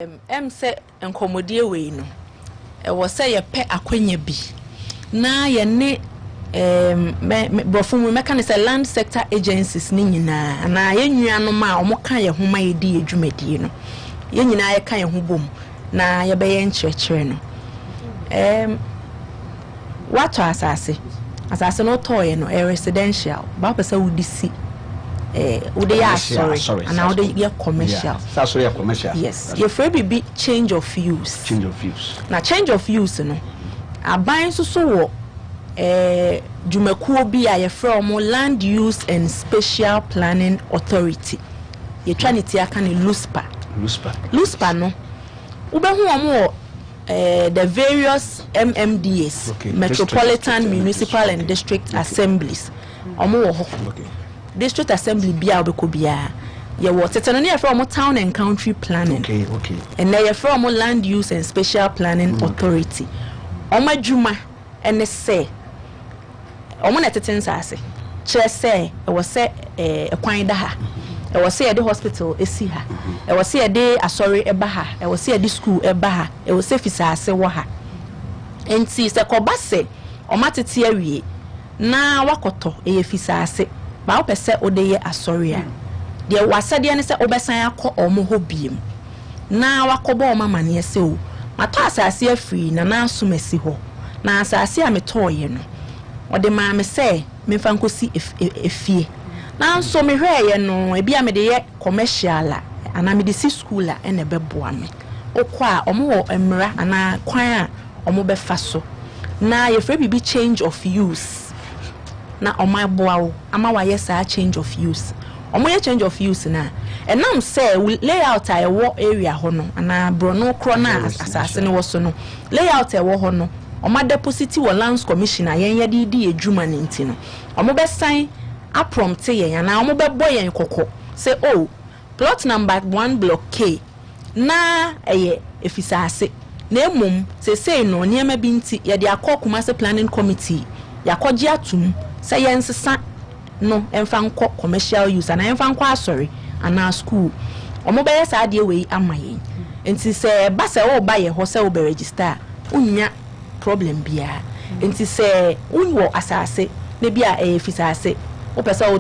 Say enkomodie we no e wo say ye pe akwanya bi na ye ne brofum me kan say land sector agencies ni nyina na ye nnuano ma o mo kan ye ho ma ye di adwumadi no ye nyina ye kan ye ho bom na ye be ye nkyerɛkyerɛ no wato asase no to ye no residential ba pesa wudisi would ya sorry and now they get commercial. That's yeah, commercial. Yes. Your free be change of use. Change of use. Now change of use no. A buying so Jumekuo bi a from Land Use and Spatial Planning Authority. You try to take a LUSPA no. Ube who the various MMDAs, okay. Metropolitan, Municipal and District Assemblies. Okay. District Assembly bia obeko bia ye wo tetano ne from town and country planning. Okay. And they from Land Use and Spatial Planning Authority. Omadwuma ene say omo na teten sase kire say e wo say ekwan da ha e wo say the hospital esi ha e wo say the asori eba ha e wo say the school eba ha e wo say fisase wo ha enti se koba se omatete awie na wakoto e fisase ba wo pese odeye asori a de wasade ne se obesan akọ omo ho biem na wakobo o mama ne se o mato asase afiri na na asomasi ho na asase a metoye no ode ma me se me fa nkosi efie na so me hweye no e bia me de ye commercial a ana me de si school a ene beboa me okọ a omo wo emra ana kwan a omo befa so na ye free bibi change of use na omo aboa wo ama wa yes a change of use omo ye change of use na enam say layout a wo area ho no ana brono kro na asase ne wo so no layout e wo ho no omo deposit wo lands commissioner yen ye di edwuma ne ntino omo be sign a prompt yen na omo be boy yen kokko say oh plot number 1 block K na eye efisase na emom say no niema bi nti ye de akokuma se planning committee yakoje atum say yen sesa no emfa nko commercial use and emfa nko asori ana school omo be yesa ade we amayen enti se ba se wo ba ye ho se wo be register unya problem bia enti se unwo asase ne bia e fisase wo pesa o